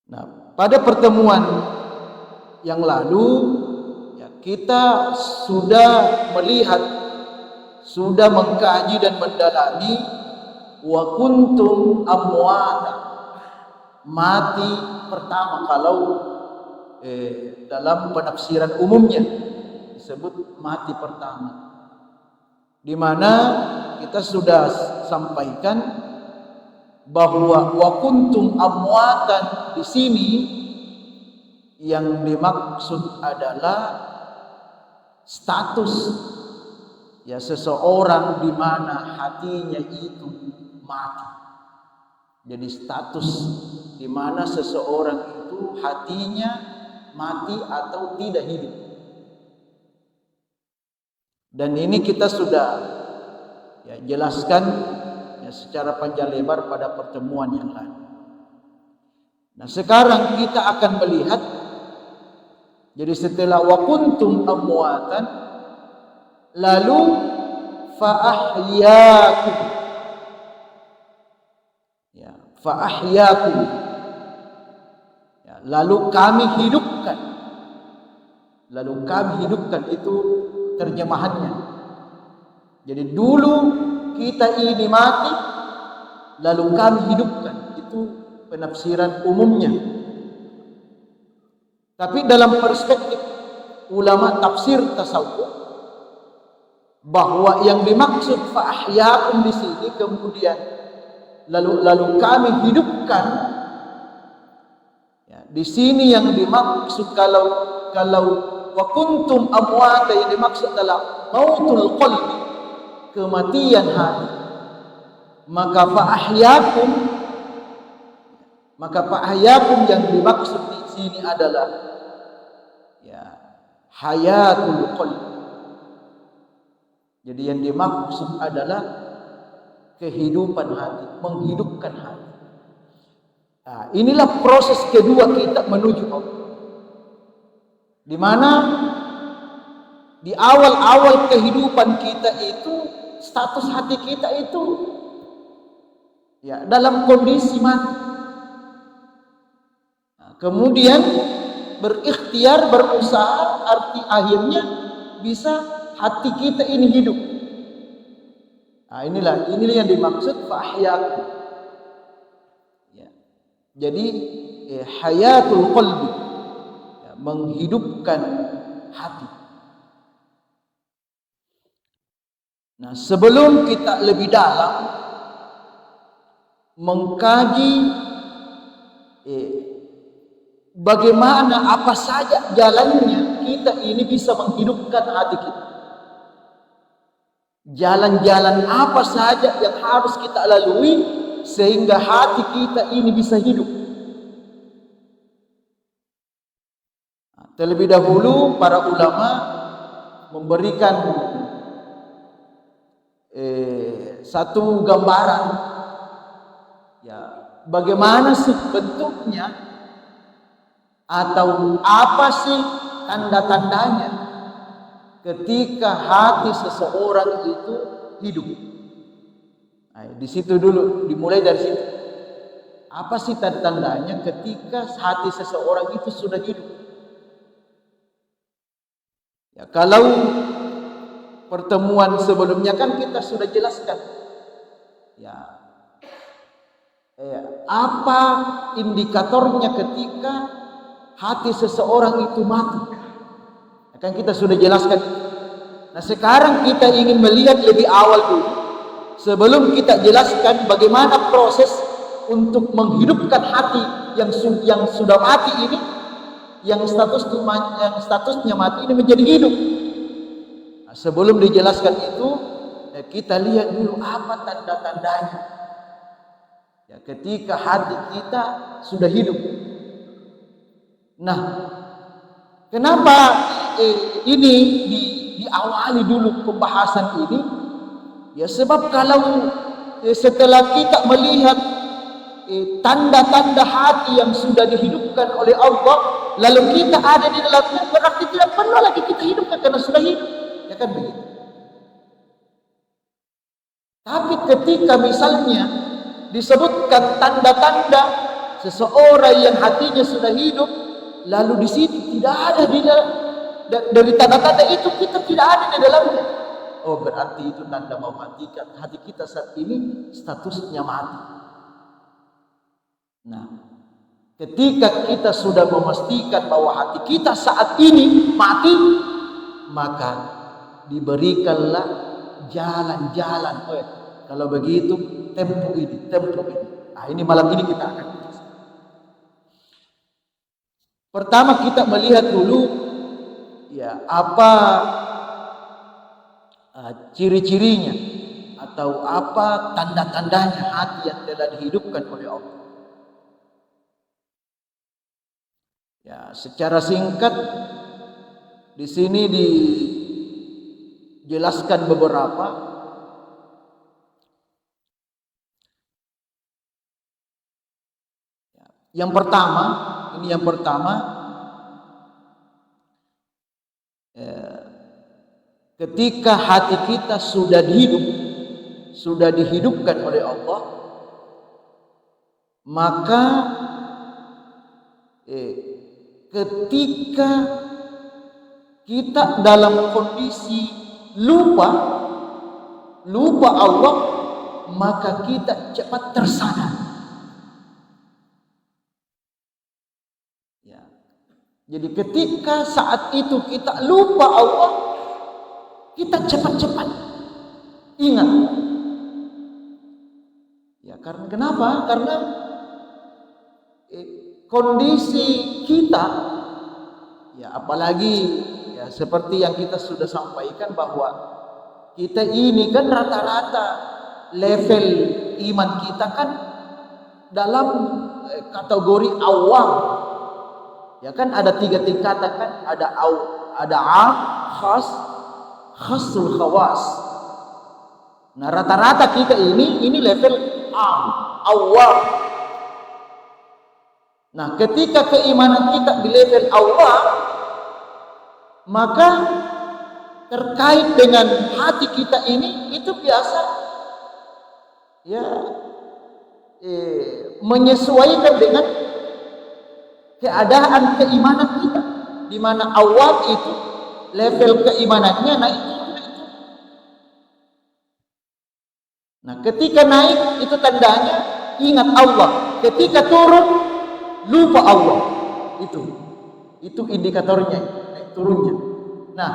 Nah, pada pertemuan yang lalu ya, kita sudah melihat, sudah mengkaji dan mendalami wa kuntum amwata, mati pertama kalau dalam penafsiran umumnya disebut mati pertama, di mana kita sudah sampaikan bahwa wa kuntum amwatan di sini yang dimaksud adalah status ya seseorang di mana hatinya itu mati. Jadi status di mana seseorang itu hatinya mati atau tidak hidup. Dan ini kita sudah ya jelaskan ya secara panjang lebar pada pertemuan yang lalu. Nah, sekarang kita akan melihat, jadi setelah wa kuntum amwatan, lalu fa ahyaakum. Ya, fa ahyaakum. Ya, lalu kami hidupkan. Lalu kami hidupkan, itu terjemahannya. Jadi dulu kita ini mati, lalu kami hidupkan. Itu penafsiran umumnya. Tapi dalam perspektif ulama tafsir tasawuf, bahwa yang dimaksud fa ahyaakum di sini kemudian lalu kami hidupkan. Ya, di sini yang dimaksud kalau wa kuntum amwata, yang dimaksud adalah mautul qalbi, kematian hati. Maka fa ahyaakum yang dimaksud di sini adalah ya hayatul qalbi. Jadi yang dimaksud adalah kehidupan hati, menghidupkan hati. Nah, inilah proses kedua kita menuju Allah. Di mana di awal-awal kehidupan kita itu status hati kita itu ya dalam kondisi mati. Nah, kemudian berikhtiar, berusaha, arti akhirnya bisa hati kita ini hidup. Nah, inilah yang dimaksud fa ahyaakum. Ya. Jadi hayatul qalbi, ya, menghidupkan hati. Nah, sebelum kita lebih dalam mengkaji bagaimana, apa saja jalannya kita ini bisa menghidupkan hati kita. Jalan-jalan apa saja yang harus kita lalui sehingga hati kita ini bisa hidup. Nah, terlebih dahulu para ulama memberikan satu gambaran ya bagaimana sih bentuknya atau apa sih tanda-tandanya ketika hati seseorang itu hidup. Nah, di situ dulu, dimulai dari situ. Apa sih tanda-tandanya ketika hati seseorang itu sudah hidup? Ya, kalau pertemuan sebelumnya kan kita sudah jelaskan. Ya, apa indikatornya ketika hati seseorang itu mati? Kan kita sudah jelaskan. Nah, sekarang kita ingin melihat lebih awal dulu, sebelum kita jelaskan bagaimana proses untuk menghidupkan hati yang sudah mati ini, yang statusnya mati ini menjadi hidup. Nah, sebelum dijelaskan itu, kita lihat dulu apa tanda-tandanya. Ya, ketika hati kita sudah hidup. Nah, kenapa ini diawali dulu pembahasan ini? Ya sebab kalau setelah kita melihat tanda-tanda hati yang sudah dihidupkan oleh Allah, lalu kita ada di dalamnya, berarti tidak perlu lagi kita hidupkan karena sudah hidup. Ya kan begitu. Tapi ketika misalnya disebutkan tanda-tanda seseorang yang hatinya sudah hidup, lalu di situ tidak ada di dalam, dari tanda-tanda itu kita tidak ada di dalamnya. Oh, berarti itu tanda bahwa hati kita saat ini statusnya mati. Nah, ketika kita sudah memastikan bahwa hati kita saat ini mati, maka diberikanlah jalan-jalan. Oh, kalau begitu tempo ini. Nah, ini malam ini kita akan bahas. Pertama kita melihat dulu ya apa ciri-cirinya atau apa tanda-tandanya hati yang telah dihidupkan oleh Allah. Ya, secara singkat di sini dijelaskan beberapa. Yang pertama, ketika hati kita sudah dihidupkan oleh Allah, maka ketika kita dalam kondisi lupa Allah, maka kita cepat tersadar. Ya. Jadi ketika saat itu kita lupa Allah, kita cepat-cepat ingat. Ya, karena kenapa? Karena kondisi kita, ya apalagi ya seperti yang kita sudah sampaikan bahwa kita ini kan rata-rata level iman kita kan dalam kategori awam. Ya kan ada 3 tingkatan kan, ada am, khas, khasul khawas. Nah, rata-rata kita ini level am, awam. Nah, ketika keimanan kita di level awam, maka terkait dengan hati kita ini itu biasa ya menyesuaikan dengan keadaan keimanan kita, di mana awam itu level keimanannya naik. Nah, ketika naik itu tandanya ingat Allah, ketika turun lupa Allah. Itu indikatornya, naik turunnya. Nah,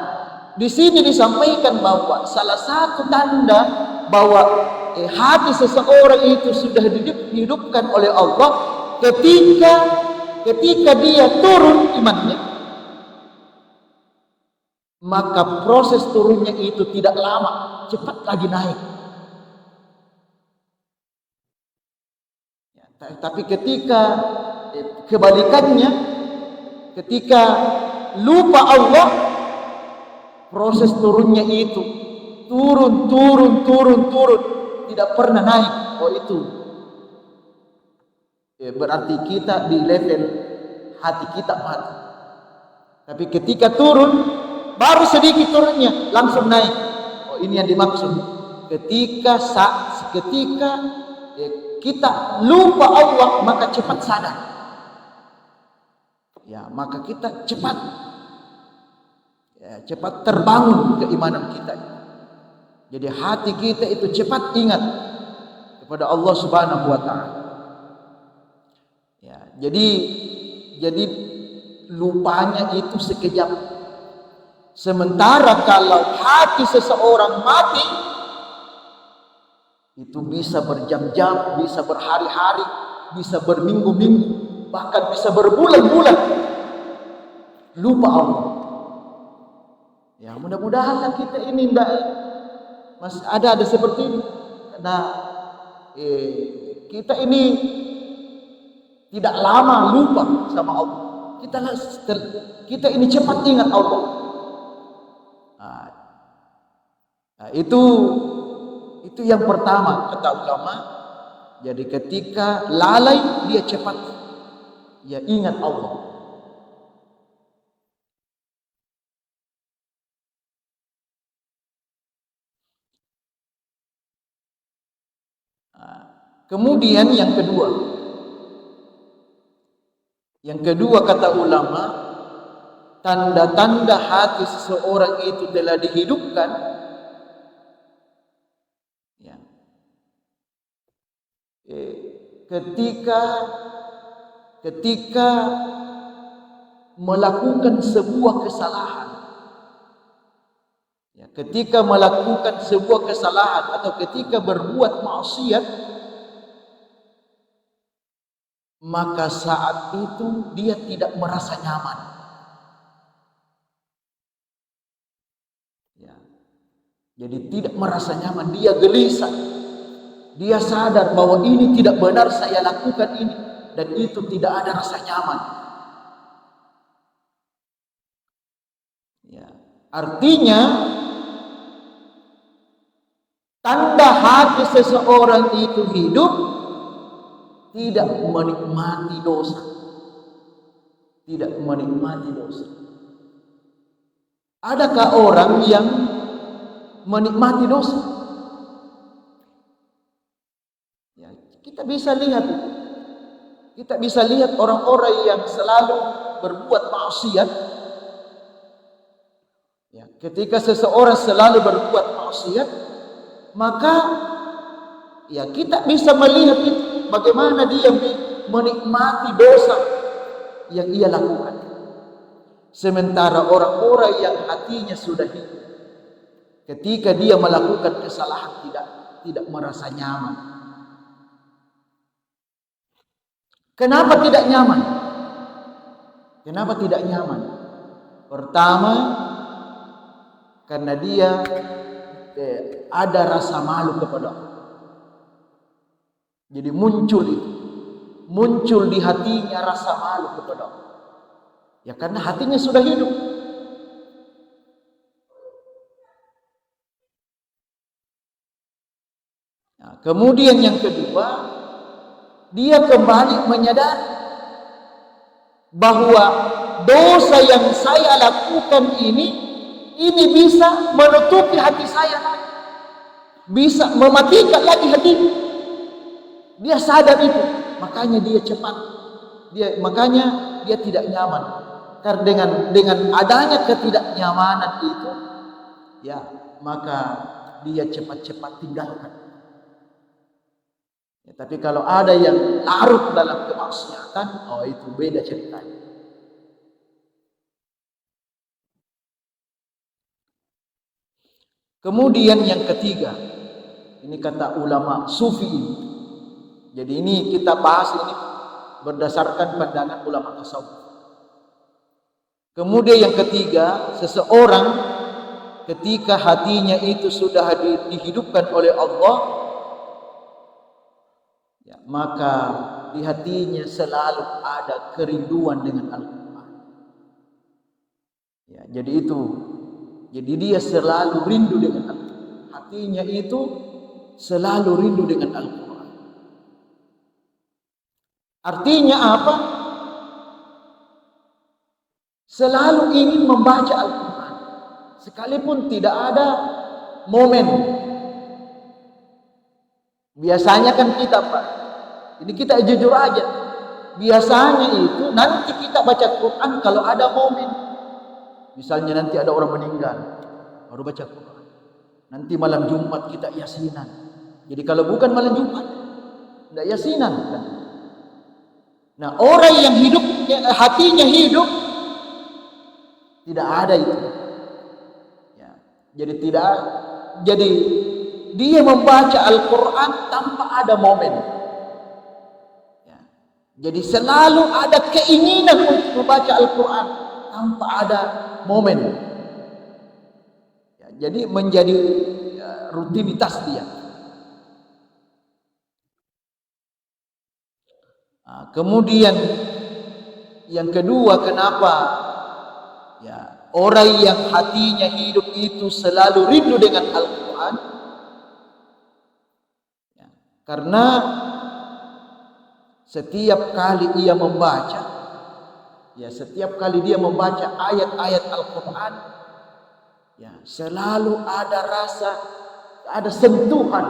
di sini disampaikan bahwa salah satu tanda bahwa hati seseorang itu sudah dihidupkan oleh Allah ketika dia turun imannya, maka proses turunnya itu tidak lama, cepat lagi naik. Ya, tapi ketika kebalikannya, ketika lupa Allah, proses turunnya itu turun, tidak pernah naik. Oh, itu berarti kita di level hati kita mati. Tapi ketika turun, baru sedikit turunnya langsung naik. Oh, ini yang dimaksud. Ketika kita lupa Allah, maka cepat sadar. Ya, maka kita cepat terbangun keimanan kita. Jadi hati kita itu cepat ingat kepada Allah Subhanahu wa taala. Ya, jadi lupanya itu sekejap. Sementara kalau hati seseorang mati, itu bisa berjam-jam, bisa berhari-hari, bisa berminggu-minggu, bahkan bisa berbulan-bulan lupa Allah. Ya, mudah-mudahan kita ini masih ada seperti ini. Nah, kita ini tidak lama lupa sama Allah. Kita ini cepat ingat Allah. Nah, itu yang pertama kata ulama. Jadi ketika lalai, dia cepat ya ingat Allah. Kemudian yang kedua, Yang kedua kata ulama, tanda-tanda hati seseorang itu telah dihidupkan, ya, ketika melakukan sebuah kesalahan. Ya, ketika melakukan sebuah kesalahan atau ketika berbuat maksiat, maka saat itu dia tidak merasa nyaman. Ya. Jadi tidak merasa nyaman, dia gelisah. Dia sadar bahwa ini tidak benar saya lakukan ini, dan itu tidak ada rasa nyaman. Ya. Artinya tanda hati seseorang itu hidup tidak menikmati dosa. Tidak menikmati dosa. Adakah orang yang menikmati dosa? Ya, kita bisa lihat. Kita bisa lihat orang-orang yang selalu berbuat maksiat. Ya, ketika seseorang selalu berbuat maksiat, maka ya kita bisa melihat itu, bagaimana dia menikmati dosa yang ia lakukan. Sementara orang-orang yang hatinya sudah hidup, ketika dia melakukan kesalahan tidak merasa nyaman. Kenapa tidak nyaman? Kenapa tidak nyaman? Pertama, karena dia ada rasa malu kepada Allah. Jadi muncul di hatinya rasa malu kepada Allah. Ya karena hatinya sudah hidup. Nah, kemudian yang kedua, dia kembali menyadari bahwa dosa yang saya lakukan ini bisa menutupi hati saya, bisa mematikan lagi hati. Dia sadar itu, makanya dia cepat. Makanya dia tidak nyaman. Karena dengan adanya ketidaknyamanan itu, ya maka dia cepat-cepat tinggalkan. Ya, tapi kalau ada yang larut dalam kemaksiatan, oh itu beda ceritanya. Kemudian yang ketiga, ini kata ulama sufi. Jadi ini kita bahas ini berdasarkan pandangan ulama tasawuf. Kemudian yang ketiga, seseorang ketika hatinya itu sudah dihidupkan oleh Allah, ya, maka di hatinya selalu ada kerinduan dengan Al-Quran. Ya, jadi dia selalu rindu dengan Al-Quran. Hatinya itu selalu rindu dengan Al-Quran. Artinya apa? Selalu ingin membaca Al-Quran, sekalipun tidak ada momen. Biasanya kan kita, Pak, ini kita jujur aja, biasanya itu nanti kita baca Quran kalau ada momen. Misalnya nanti ada orang meninggal, baru baca Quran. Nanti malam Jumat kita yasinan. Jadi kalau bukan malam Jumat, tidak yasinan. Nah, orang yang hidup, hatinya hidup, tidak ada itu. Ya, jadi dia membaca Al-Quran tanpa ada momen. Ya, jadi selalu ada keinginan untuk membaca Al-Quran tanpa ada momen. Ya, jadi menjadi rutinitas dia. Nah, kemudian yang kedua, kenapa ya orang yang hatinya hidup itu selalu rindu dengan Al-Quran? Ya, karena setiap kali ia membaca, setiap kali dia membaca ayat-ayat Al-Quran, ya selalu ada rasa, ada sentuhan.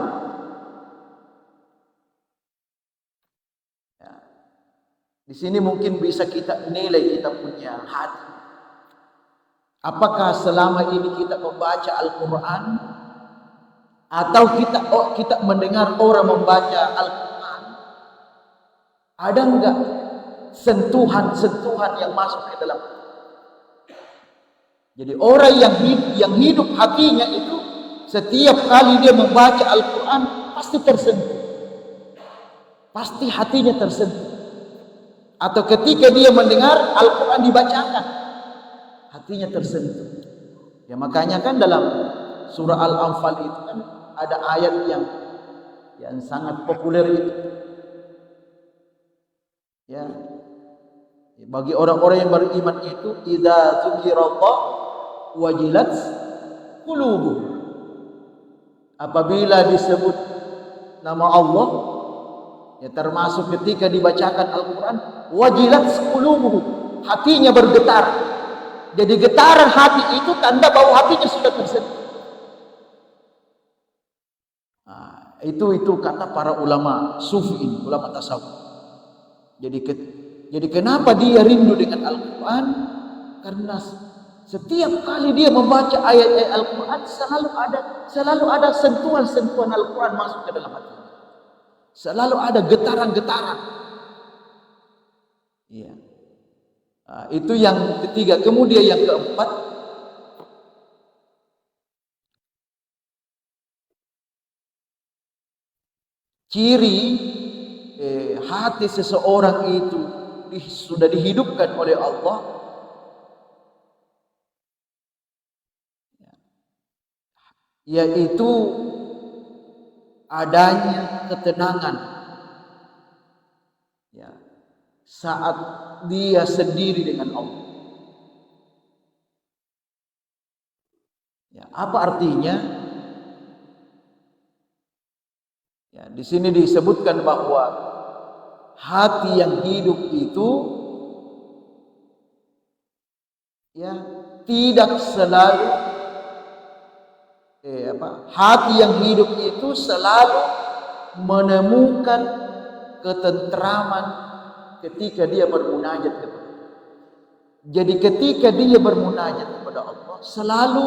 Ya. Di sini mungkin bisa kita nilai kita punya hati. Apakah selama ini kita membaca Al-Quran atau kita mendengar orang membaca Al-Quran, ada enggak sentuhan-sentuhan yang masuk ke dalam hati? Jadi orang yang hidup hatinya itu setiap kali dia membaca Al-Quran pasti tersentuh, pasti hatinya tersentuh. Atau ketika dia mendengar Al-Quran dibacakan, hatinya tersentuh. Ya makanya kan dalam surah Al-Anfal itu kan ada ayat yang sangat populer itu. Ya. Bagi orang-orang yang beriman itu, idza dzukirallah wajilat qulubuhum. Apabila disebut nama Allah, ya termasuk ketika dibacakan Al-Quran, wajilat qulubuhum, hatinya bergetar. Jadi getaran hati itu tanda bahwa hatinya sudah tersentuh. Nah, itu kata para ulama sufi ini, ulama tasawuf. Jadi kenapa dia rindu dengan Al-Quran? Karena setiap kali dia membaca ayat-ayat Al-Quran selalu ada sentuhan-sentuhan Al-Quran masuk ke dalam hati. Selalu ada getaran-getaran. Iya. Nah, itu yang ketiga. Kemudian yang keempat, ciri hati seseorang itu sudah dihidupkan oleh Allah, yaitu adanya ketenangan ya, saat dia sendiri dengan Allah. Ya, apa artinya? Ya, di sini disebutkan bahwa hati yang hidup itu ya tidak selalu hati yang hidup itu selalu menemukan ketentraman ketika dia bermunajat kepada Allah. Jadi ketika dia bermunajat kepada Allah selalu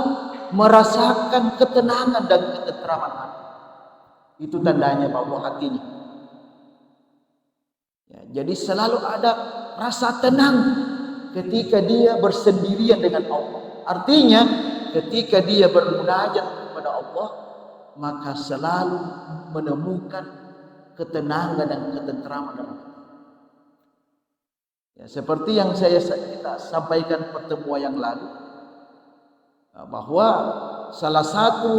merasakan ketenangan dan ketentraman hati. Itu tandanya bahwa hatinya. Ya, jadi selalu ada rasa tenang ketika dia bersendirian dengan Allah. Artinya ketika dia bermunajat kepada Allah, maka selalu menemukan ketenangan dan ketentraman dalam hati. Ya, seperti yang kita sampaikan pertemuan yang lalu, bahwa salah satu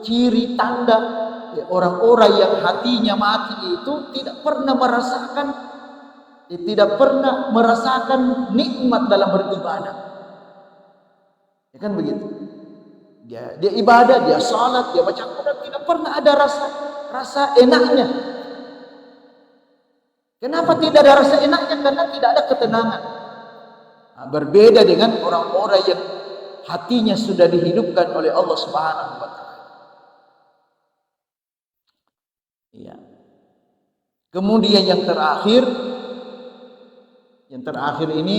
ciri tanda orang-orang yang hatinya mati itu tidak pernah merasakan nikmat dalam beribadah. Ya kan begitu? Dia ibadah, dia salat, dia baca Quran, tidak pernah ada rasa enaknya. Kenapa tidak ada rasa enaknya? Karena tidak ada ketenangan. Nah, berbeda dengan orang-orang yang hatinya sudah dihidupkan oleh Allah Subhanahu wa taala. Iya. Kemudian yang terakhir ini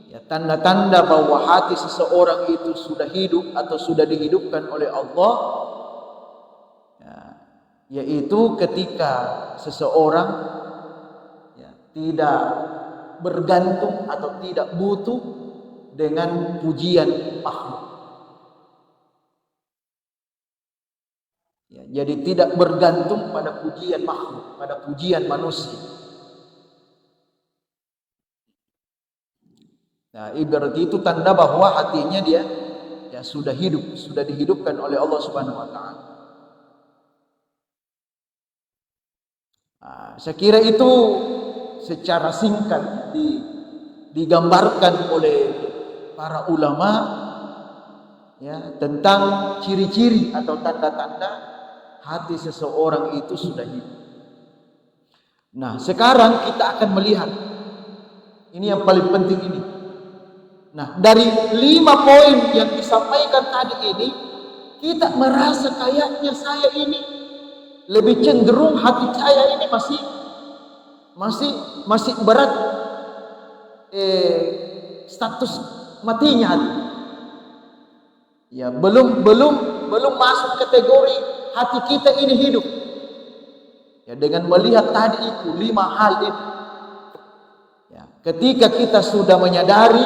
ya tanda-tanda bahwa hati seseorang itu sudah hidup atau sudah dihidupkan oleh Allah, ya, yaitu ketika seseorang ya, tidak bergantung atau tidak butuh dengan pujian makhluk. Ya, jadi tidak bergantung pada pujian makhluk, pada pujian manusia. Nah, berarti itu tanda bahwa hatinya dia ya sudah hidup, sudah dihidupkan oleh Allah Subhanahu wa taala. Nah, saya kira itu secara singkat digambarkan oleh para ulama ya tentang ciri-ciri atau tanda-tanda hati seseorang itu sudah hidup. Nah, sekarang kita akan melihat ini yang paling penting ini. Nah, dari 5 poin yang disampaikan tadi ini, kita merasa kayaknya saya ini lebih cenderung hati saya ini masih masih berat status matinya hati. Ya, belum masuk kategori hati kita ini hidup. Ya, dengan melihat tadi itu 5 hal itu. Ya, ketika kita sudah menyadari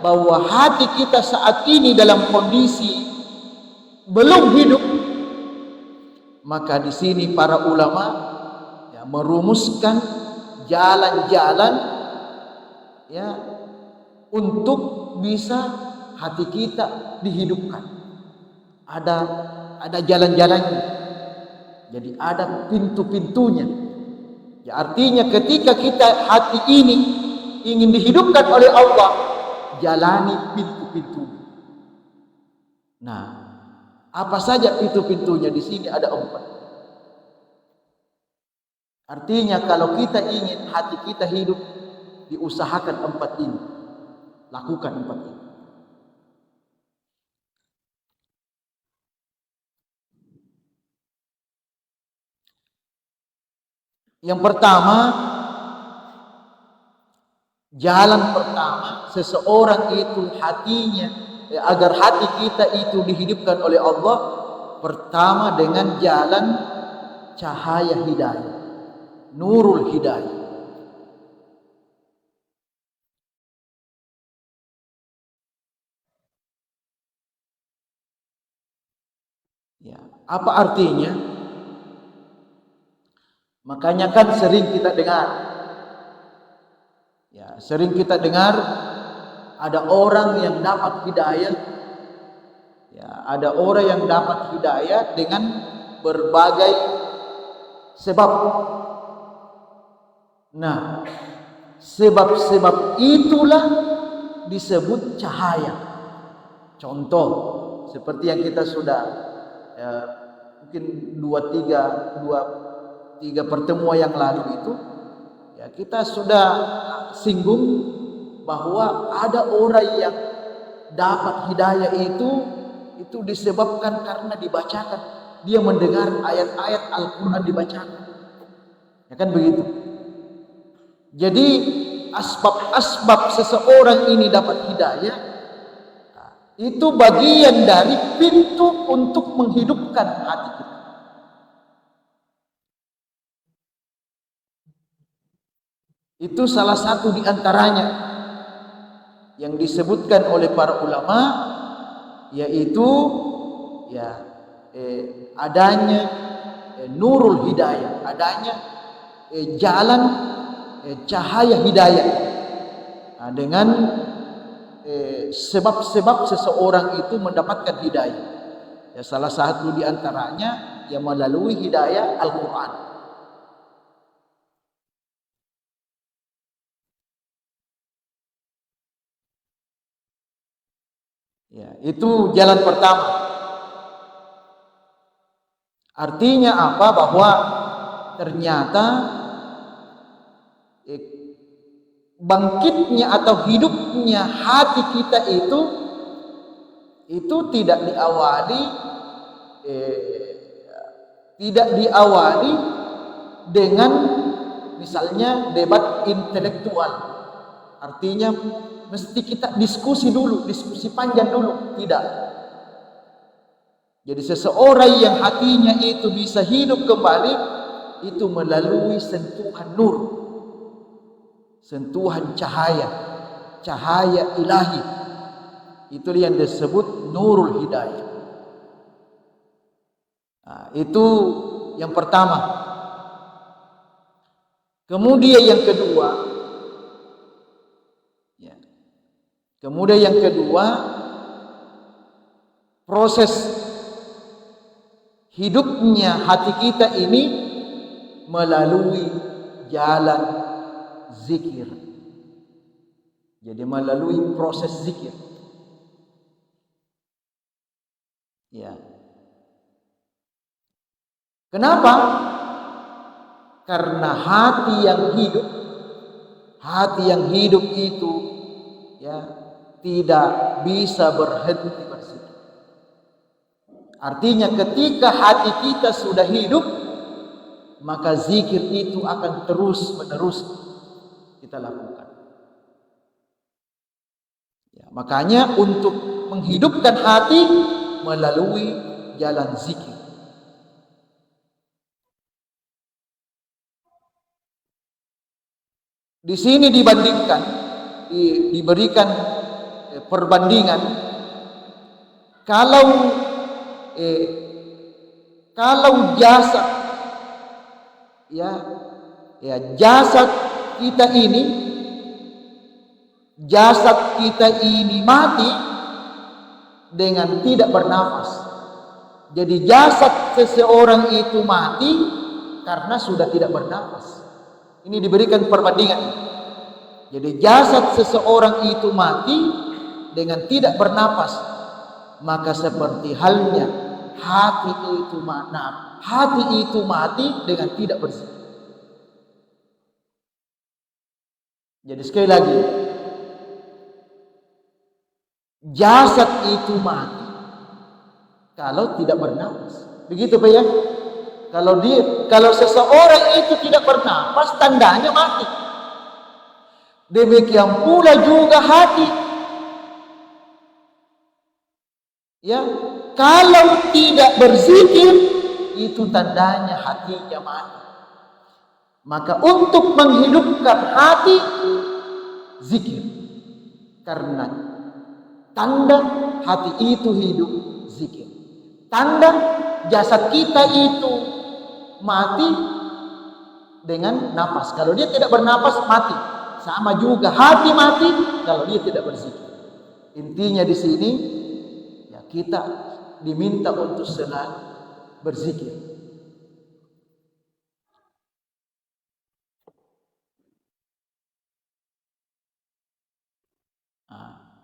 bahwa hati kita saat ini dalam kondisi belum hidup, maka di sini para ulama ya merumuskan jalan-jalan ya untuk bisa hati kita dihidupkan. Ada jalan-jalannya. Jadi ada pintu-pintunya. Ya, artinya ketika kita hati ini ingin dihidupkan oleh Allah, jalani pintu-pintu. Nah, apa saja pintu-pintunya? Di sini ada 4. Artinya kalau kita ingin hati kita hidup, diusahakan 4 ini. Lakukan 4 ini. Yang pertama, jalan pertama seseorang itu hatinya agar hati kita itu dihidupkan oleh Allah, pertama dengan jalan cahaya hidayah, nurul hidayah. Ya, apa artinya? Makanya kan sering kita dengar, ya sering kita dengar ada orang yang dapat hidayah, ya ada orang yang dapat hidayah dengan berbagai sebab. Nah, sebab-sebab itulah disebut cahaya. Contoh seperti yang kita sudah mungkin 2-3 pertemuan yang lalu itu, ya kita sudah singgung bahwa ada orang yang dapat hidayah itu disebabkan karena dibacakan, dia mendengar ayat-ayat Al-Quran dibacakan, ya kan begitu. Jadi asbab-asbab seseorang ini dapat hidayah itu bagian dari pintu untuk menghidupkan hati kita. Itu salah satu di antaranya yang disebutkan oleh para ulama, yaitu ya adanya nurul hidayah, adanya jalan cahaya hidayah. Nah, dengan sebab-sebab seseorang itu mendapatkan hidayah. Ya, salah satu di antaranya yang melalui hidayah Al-Quran. Ya, itu jalan pertama. Artinya apa? Bahwa ternyata bangkitnya atau hidupnya hati kita itu tidak diawali dengan misalnya debat intelektual. Artinya mesti kita diskusi panjang dulu. Tidak. Jadi seseorang yang hatinya itu bisa hidup kembali itu melalui sentuhan nur, sentuhan cahaya ilahi. Itu yang disebut nurul hidayah. Nah, itu yang pertama. Kemudian yang kedua, proses hidupnya hati kita ini melalui jalan zikir. Jadi melalui proses zikir. Ya. Kenapa? Karena hati yang hidup itu ya tidak bisa berhenti berzikir. Artinya ketika hati kita sudah hidup, maka zikir itu akan terus menerus kita lakukan. Ya, makanya untuk menghidupkan hati melalui jalan zikir. Di sini dibandingkan, diberikan perbandingan, kalau jasad, jasad kita ini mati dengan tidak bernafas. Jadi jasad seseorang itu mati karena sudah tidak bernafas. Ini diberikan perbandingan. Jadi jasad seseorang itu mati dengan tidak bernafas, maka seperti halnya hati itu mati dengan tidak berzikir. Jadi sekali lagi, jasad itu mati kalau tidak bernafas. Begitu Pak ya? Kalau seseorang itu tidak bernafas, tandanya mati. Demikian pula juga hati. Ya, kalau tidak berzikir, itu tandanya hatinya mati. Maka untuk menghidupkan hati, zikir. Karena tanda hati itu hidup, zikir. Tanda jasad kita itu mati dengan napas. Kalau dia tidak bernapas, mati. Sama juga hati mati kalau dia tidak berzikir. Intinya di sini, ya kita diminta untuk selalu berzikir.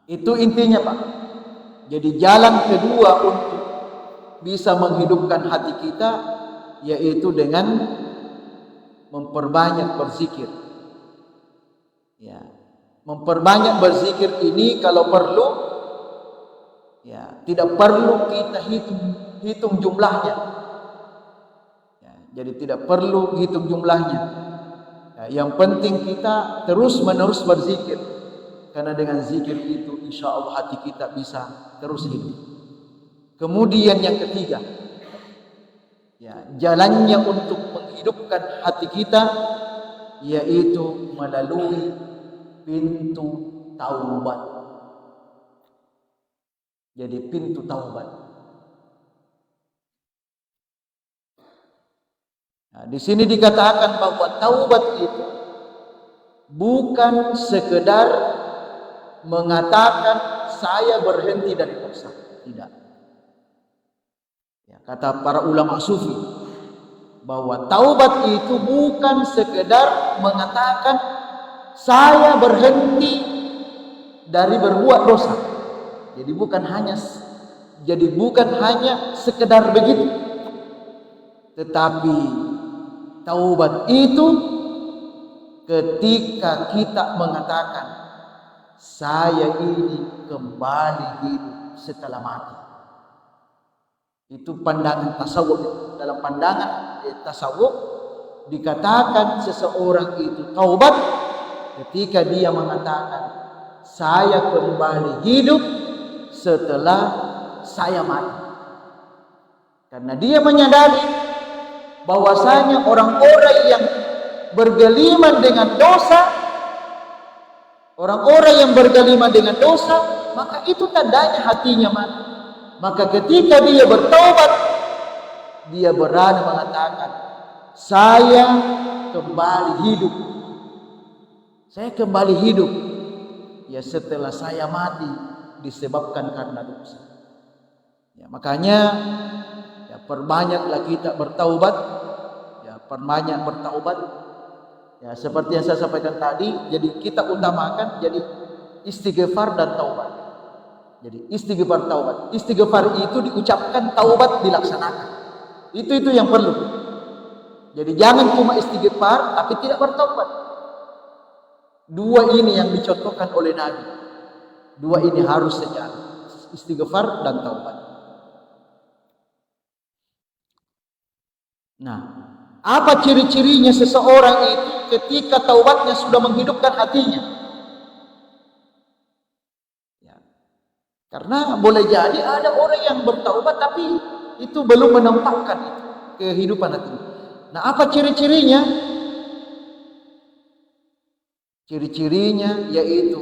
Itu intinya Pak. Jadi jalan kedua untuk bisa menghidupkan hati kita, yaitu dengan memperbanyak berzikir. Ya, memperbanyak berzikir ini kalau perlu, ya tidak perlu kita hitung jumlahnya. Ya, jadi tidak perlu hitung jumlahnya. Ya, yang penting kita terus menerus berzikir. Karena dengan zikir itu insya Allah hati kita bisa terus hidup. Kemudian yang ketiga, ya, jalannya untuk menghidupkan hati kita yaitu melalui pintu taubat. Jadi pintu taubat. Nah, di sini dikatakan bahwa taubat itu bukan sekedar mengatakan saya berhenti dari dosa, tidak. Ya, kata para ulama sufi bahwa taubat itu bukan sekedar mengatakan saya berhenti dari berbuat dosa. Jadi bukan hanya sekedar begitu. Tetapi taubat itu ketika kita mengatakan saya ini kembali hidup setelah mati. Itu pandangan tasawuf. Dalam pandangan tasawuf dikatakan seseorang itu taubat ketika dia mengatakan saya kembali hidup setelah saya mati. Karena dia menyadari bahwasanya orang-orang yang bergeliman dengan dosa, maka itu tandanya hatinya mati. Maka ketika dia bertaubat, dia berani mengatakan saya kembali hidup. Saya kembali hidup ya setelah saya mati disebabkan karena dosa. Ya, makanya ya perbanyaklah kita bertaubat. Ya, perbanyak bertaubat. Ya, seperti yang saya sampaikan tadi, jadi kita utamakan jadi istighfar dan taubat. Jadi istighfar taubat. Istighfar itu diucapkan, taubat dilaksanakan. Itu yang perlu. Jadi jangan cuma istighfar tapi tidak bertaubat. Dua ini yang dicontohkan oleh Nabi. Dua ini harus sejalan. Istighfar dan taubat. Nah, Apa ciri-cirinya seseorang itu ketika taubatnya sudah menghidupkan hatinya? Ya. Karena boleh jadi ada orang yang bertaubat tapi itu belum menampakkan kehidupan hatinya. Nah, apa ciri-cirinya? Ciri-cirinya yaitu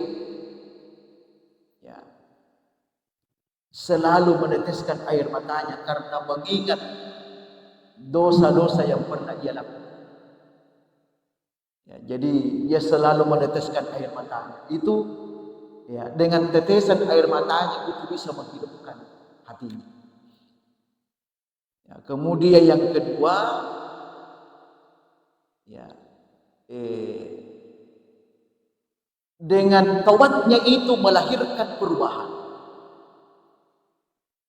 ya, selalu meneteskan air matanya karena mengingat dosa-dosa yang pernah ia lakukan. Ya, jadi dia selalu meneteskan air matanya. Itu ya, dengan tetesan air matanya itu bisa menghidupkan hatinya. Ya, kemudian yang kedua, ya, dengan taubatnya itu melahirkan perubahan.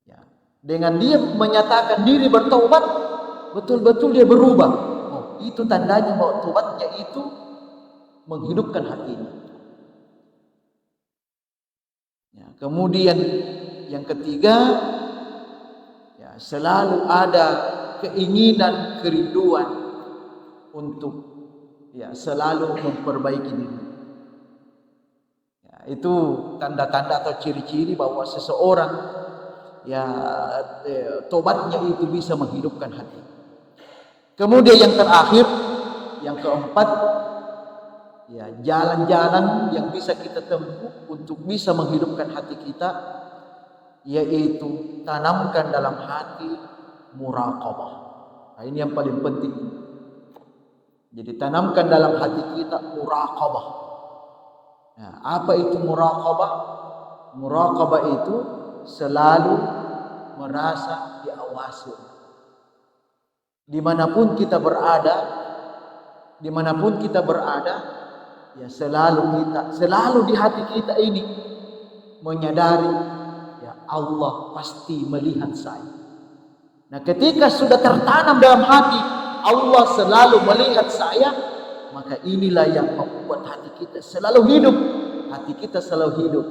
Ya, dengan dia menyatakan diri bertaubat, betul-betul dia berubah. Oh, itu tandanya bahwa taubatnya itu menghidupkan hatinya. Ya, kemudian yang ketiga, ya, selalu ada keinginan, kerinduan untuk ya selalu memperbaiki diri. Ya, itu tanda-tanda atau ciri-ciri bahwa seseorang ya tobatnya itu bisa menghidupkan hati. Kemudian yang terakhir, yang keempat, ya jalan-jalan yang bisa kita tempuh untuk bisa menghidupkan hati kita, yaitu tanamkan dalam hati muraqabah. Nah, ini yang paling penting. Jadi tanamkan dalam hati kita muraqabah. Nah, apa itu muraqabah? Muraqabah itu selalu merasa diawasi. Dimanapun kita berada, ya selalu di hati kita ini menyadari, ya Allah pasti melihat saya. Nah, ketika sudah tertanam dalam hati Allah selalu melihat saya, maka inilah yang membuat hati kita selalu hidup. Hati kita selalu hidup,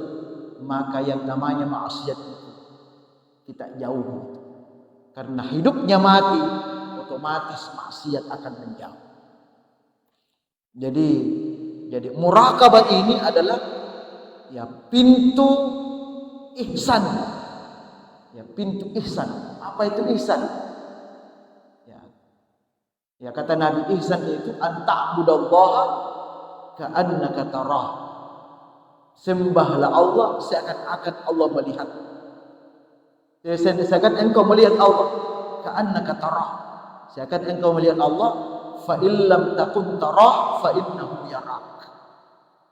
maka yang namanya maksiat itu kita jauhi. Karena hidupnya mati, otomatis maksiat akan menjauh. Jadi muraqabah ini adalah ya pintu ihsan. Ya, pintu ihsan. Apa itu ihsan? Ya kata Nabi, ihsan itu anta'budallaha ka'annaka tarah. Sembahlah Allah seakan-akan Allah melihat. Seakan engkau melihat Allah, ka'annaka tarah. Seakan engkau melihat Allah, fa illam takun tarah fa innahu yarak.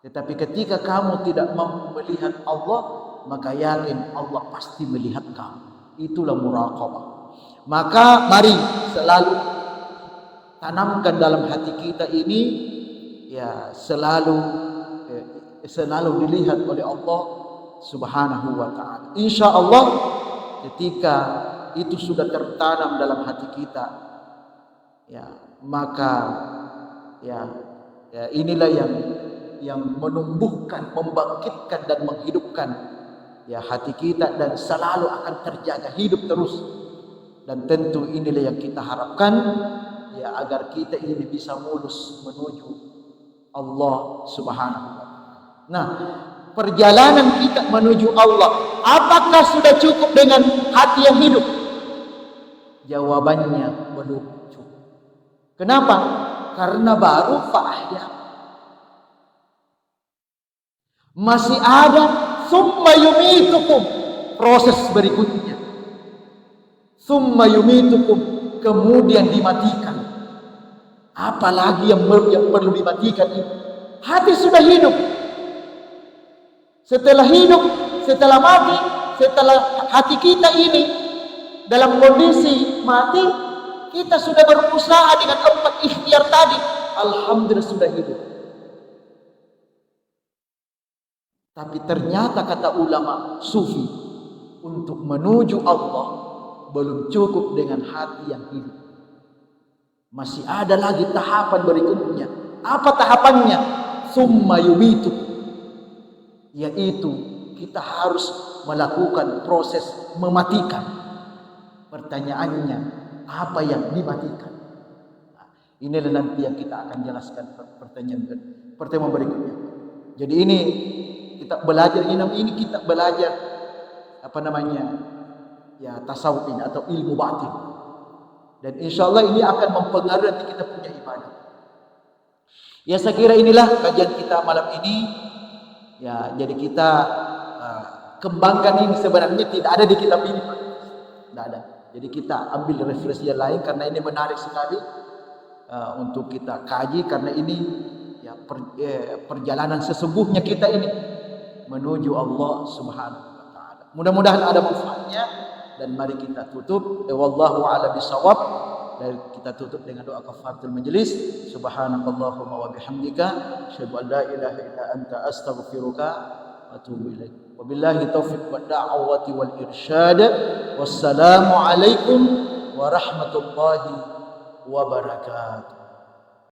Tetapi ketika kamu tidak mampu melihat Allah, maka yakin Allah pasti melihat kamu. Itulah muraqabah. Maka mari selalu tanamkan dalam hati kita ini, ya selalu dilihat oleh Allah Subhanahu wa taala. Insyaallah ketika itu sudah tertanam dalam hati kita, ya maka ya inilah yang menumbuhkan, membangkitkan dan menghidupkan ya hati kita, dan selalu akan terjaga hidup terus. Dan tentu inilah yang kita harapkan, ya agar kita ini bisa mulus menuju Allah Subhanahu wa taala. Nah, perjalanan kita menuju Allah, apakah sudah cukup dengan hati yang hidup? Jawabannya belum cukup. Kenapa? Karena baru fa'ahya. Masih ada summa yumitukum, proses berikutnya. Summa yumitukum, kemudian dimatikan. Apalagi yang perlu dimatikan ini? Hati sudah hidup. Setelah hidup, setelah mati, setelah hati kita ini dalam kondisi mati, kita sudah berusaha dengan 4 ikhtiar tadi. Alhamdulillah sudah hidup. Tapi ternyata kata ulama sufi, untuk menuju Allah belum cukup dengan hati yang hidup. Masih ada lagi tahapan berikutnya. Apa tahapannya? Summa yumitu. Yaitu kita harus melakukan proses mematikan. Pertanyaannya, apa yang dimatikan? Inilah nanti yang kita akan jelaskan pertemuan berikutnya. Jadi ini kita belajar ini kita belajar apa namanya ya tasawuf ini atau ilmu batin. Dan insyaallah ini akan mempengaruhi nanti kita punya ibadah. Ya saya kira inilah kajian kita malam ini. Ya jadi kita kembangkan ini sebenarnya tidak ada di kitab ini, Pak. Tidak ada. Jadi kita ambil referensi yang lain karena ini menarik sekali untuk kita kaji karena ini ya perjalanan sesungguhnya kita ini menuju Allah Subhanahu wa taala. Mudah-mudahan ada manfaatnya dan mari kita tutup wallahu a'lam bishawab dan kita tutup dengan doa kafaratul majlis. Subhanakallahumma wa bihamdika asyhadu an la ilaha illa anta astaghfiruka wa atubu ilaik. Wabillahi taufiq wad da'wati wal irsyad. Wassalamu alaikum warahmatullahi wabarakatuh.